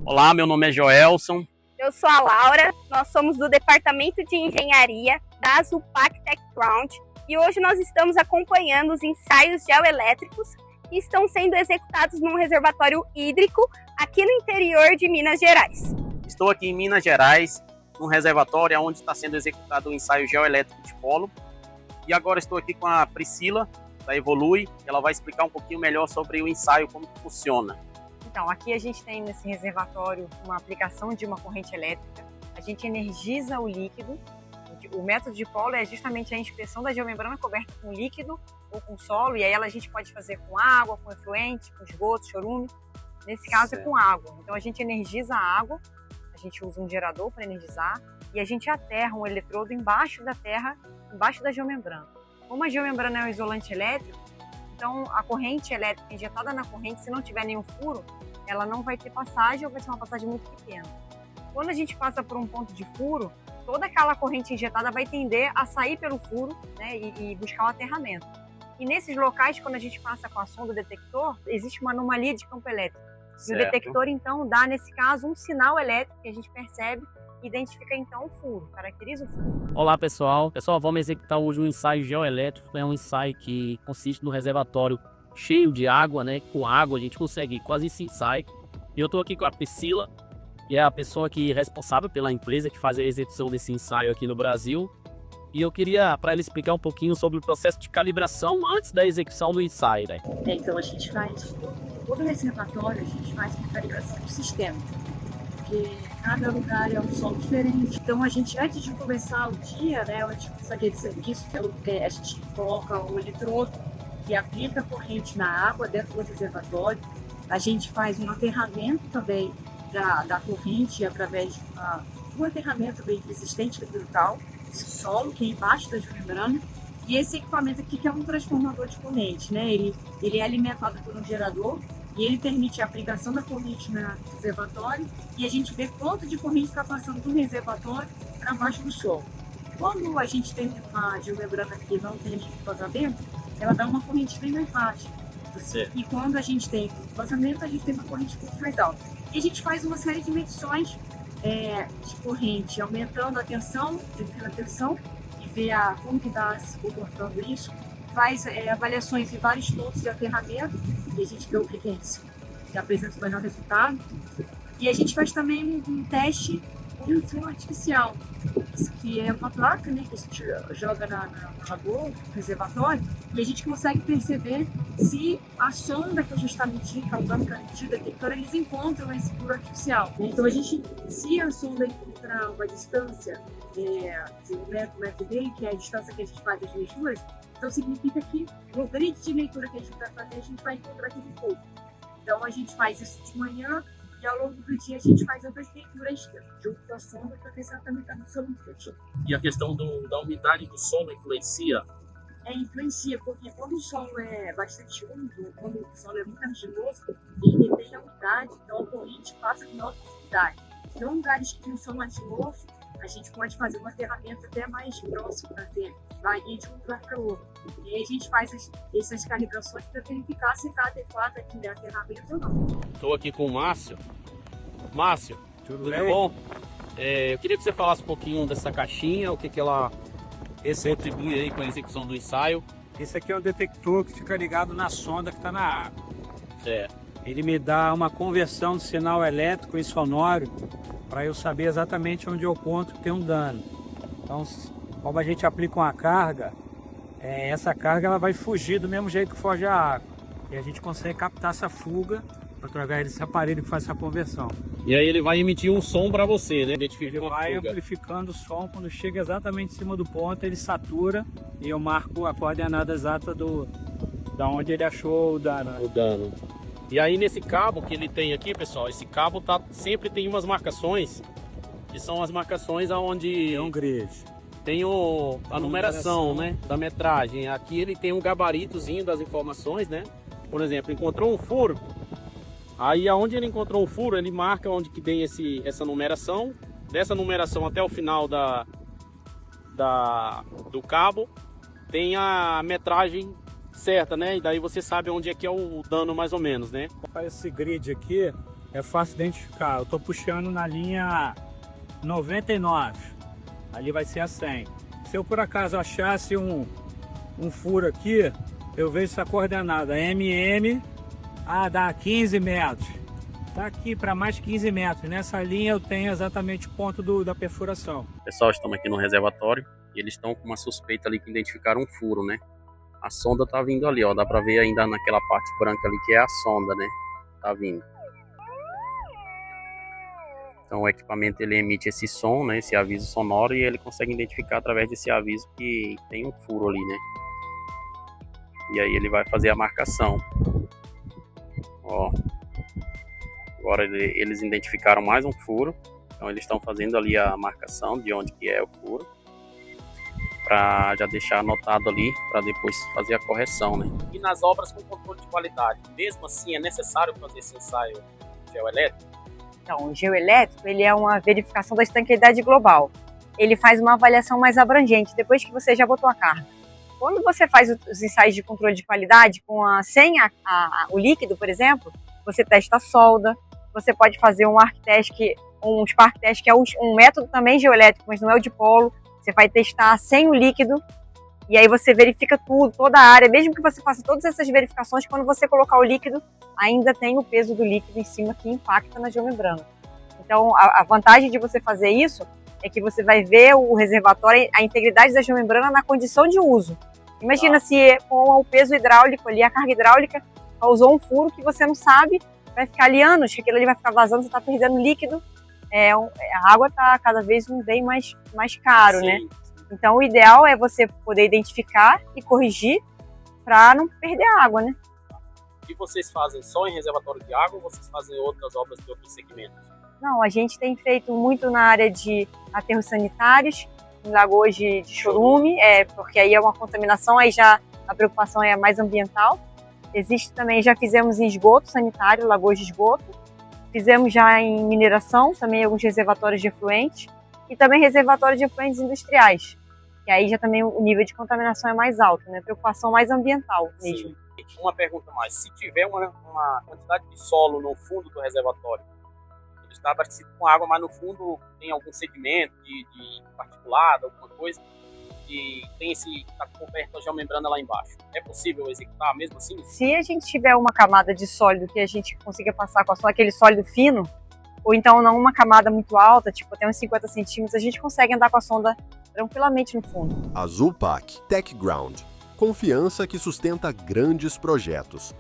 Olá, meu nome é Joelson. Eu sou a Laura, nós somos do Departamento de Engenharia da Zupac Techground e hoje nós estamos acompanhando os ensaios geoelétricos que estão sendo executados num reservatório hídrico aqui no interior de Minas Gerais. Estou aqui em Minas Gerais, num reservatório onde está sendo executado o ensaio geoelétrico de polo. E agora estou aqui com a Priscila, da Evolui, ela vai explicar um pouquinho melhor sobre o ensaio, como que funciona. Então, aqui a gente tem nesse reservatório uma aplicação de uma corrente elétrica, a gente energiza o líquido. O método de polo é justamente a inspeção da geomembrana coberta com líquido ou com solo, e aí a gente pode fazer com água, com efluente, com esgoto, chorume. Nesse caso é com água. Então a gente energiza a água, a gente usa um gerador para energizar e a gente aterra um eletrodo embaixo da terra, embaixo da geomembrana. Como a geomembrana é um isolante elétrico, então a corrente elétrica injetada na corrente, se não tiver nenhum furo, ela não vai ter passagem ou vai ser uma passagem muito pequena. Quando a gente passa por um ponto de furo, toda aquela corrente injetada vai tender a sair pelo furo, né, e buscar o aterramento. E nesses locais, quando a gente passa com a sonda detector, existe uma anomalia de campo elétrico. E o detector, então, dá, nesse caso, um sinal elétrico que a gente percebe e identifica, então, o furo, caracteriza o furo. Olá, pessoal. Pessoal, vamos executar hoje um ensaio geoelétrico. É um ensaio que consiste no reservatório cheio de água, né? Com água a gente consegue quase esse ensaio. E eu estou aqui com a Priscila, que é a pessoa que é responsável pela empresa que faz a execução desse ensaio aqui no Brasil. E eu queria para ela explicar um pouquinho sobre o processo de calibração antes da execução do ensaio, né? Então a gente faz, todo reservatório a gente faz uma calibração do sistema, porque cada lugar é um solo diferente. Então a gente, antes de começar o dia, né, antes de começar aquele serviço, a gente coloca um eletrodo que aplica a corrente na água dentro do reservatório. A gente faz um aterramento também da corrente através de um aterramento bem resistente ambiental, esse solo que é embaixo da membrana. E esse equipamento aqui que é um transformador de corrente, né? Ele é alimentado por um gerador e ele permite a aplicação da corrente no reservatório e a gente vê quanto de corrente está passando do reservatório para baixo do solo. Quando a gente tem uma geomembrana que não tem vazamento, ela dá uma corrente bem mais baixa. E quando a gente tem vazamento, a gente tem uma corrente muito mais alta. E a gente faz uma série de medições de corrente, aumentando a tensão, descendo a tensão, e ver como que está se comportando isso. Faz avaliações em vários pontos de aterramento, e a gente vê o que apresenta o melhor resultado. E a gente faz também um teste de fio artificial, que é uma placa, né, que a gente joga na lagoa, no reservatório, e a gente consegue perceber se a sonda que a gente está medindo, que é o dano que a gente detector, eles encontram esse fio artificial. Então se a sonda encontrar uma distância de 1 metro e meio, que é a distância que a gente faz as leituras, então significa que no grid de leitura que a gente vai fazer, a gente vai encontrar aquele ponto. Então a gente faz isso de manhã, e ao longo do dia a gente faz outras leituras junto com a sonda para ver exatamente a noção do efetivo. E a questão da umidade do solo influencia? Influencia, porque quando o solo é bastante úmido, quando o solo é muito argiloso, ele retém a umidade, então a corrente passa com maior facilidade. Então, em lugares que são argilosos, a gente pode fazer um aterramento até mais próximo para ver, varia de um lugar para o outro. E aí a gente faz essas calibrações para verificar se está adequado aquele aterramento ou não. Estou aqui com o Márcio. Márcio, tudo bom? Eu queria que você falasse um pouquinho dessa caixinha, o que ela contribui aí com a execução do ensaio. Esse aqui é o detector que fica ligado na sonda que está na água. Certo. Ele me dá uma conversão de sinal elétrico em sonoro para eu saber exatamente onde eu conto que tem um dano. Então, como a gente aplica uma carga, essa carga ela vai fugir do mesmo jeito que foge a água. E a gente consegue captar essa fuga através desse aparelho que faz essa conversão. E aí ele vai emitir um som para você, né? Ele vai amplificando o som, quando chega exatamente em cima do ponto, ele satura e eu marco a coordenada exata da onde ele achou o dano. E aí nesse cabo que ele tem aqui, pessoal, esse cabo sempre tem umas marcações, que são as marcações onde tem um grid. Tem a numeração, né, da metragem. Aqui ele tem um gabaritozinho das informações, né? Por exemplo, encontrou um furo. Aí aonde ele encontrou um furo, ele marca onde que tem essa numeração. Dessa numeração até o final do cabo, tem a metragem certa, né? E daí você sabe onde é que é o dano mais ou menos, né? Esse grid aqui, é fácil identificar. Eu estou puxando na linha 99, ali vai ser a 100. Se eu por acaso achasse um furo aqui, eu vejo essa coordenada MM, dá 15 metros. Está aqui para mais 15 metros. Nessa linha eu tenho exatamente o ponto da perfuração. Pessoal, estamos aqui no reservatório e eles estão com uma suspeita ali que identificaram um furo, né? A sonda tá vindo ali, ó. Dá para ver ainda naquela parte branca ali que é a sonda, né? Tá vindo. Então o equipamento ele emite esse som, né? Esse aviso sonoro, e ele consegue identificar através desse aviso que tem um furo ali, né? E aí ele vai fazer a marcação. Ó. Agora eles identificaram mais um furo. Então eles estão fazendo ali a marcação de onde que é o furo, para já deixar anotado ali, para depois fazer a correção, né? E nas obras com controle de qualidade, mesmo assim é necessário fazer esse ensaio geoelétrico? Então, o geoelétrico, ele é uma verificação da estanqueidade global. Ele faz uma avaliação mais abrangente, depois que você já botou a carga. Quando você faz os ensaios de controle de qualidade sem o líquido, por exemplo, você testa a solda, você pode fazer um spark test, que é um método também geoelétrico, mas não é o dipolo. Você vai testar sem o líquido, e aí você verifica tudo, toda a área. Mesmo que você faça todas essas verificações, quando você colocar o líquido, ainda tem o peso do líquido em cima que impacta na geomembrana. Então, a vantagem de você fazer isso é que você vai ver o reservatório, a integridade da geomembrana na condição de uso. Imagina se com o peso hidráulico ali, a carga hidráulica, causou um furo que você não sabe, vai ficar ali anos, que aquilo ali vai ficar vazando, você está perdendo líquido. A água está cada vez um bem mais caro, Sim. né? Então o ideal é você poder identificar e corrigir para não perder a água, né? E vocês fazem só em reservatório de água ou vocês fazem outras obras de outros segmentos? Não, a gente tem feito muito na área de aterros sanitários, em lagoas de chorume, porque aí é uma contaminação, aí já a preocupação é mais ambiental. Existe também, já fizemos em esgoto sanitário, lagoas de esgoto. Fizemos já em mineração, também alguns reservatórios de efluentes, e também reservatórios de efluentes industriais, que aí já também o nível de contaminação é mais alto, né? Preocupação mais ambiental mesmo. Sim. Uma pergunta mais, se tiver uma quantidade de solo no fundo do reservatório, ele está abastecido com água, mas no fundo tem algum sedimento de particulado, alguma coisa, que está coberto a geomembrana lá embaixo, é possível executar mesmo assim? Se a gente tiver uma camada de sólido que a gente consiga passar com aquele sólido fino, ou então não uma camada muito alta, tipo até uns 50 centímetros, a gente consegue andar com a sonda tranquilamente no fundo. Azulpac TechGround. Confiança que sustenta grandes projetos.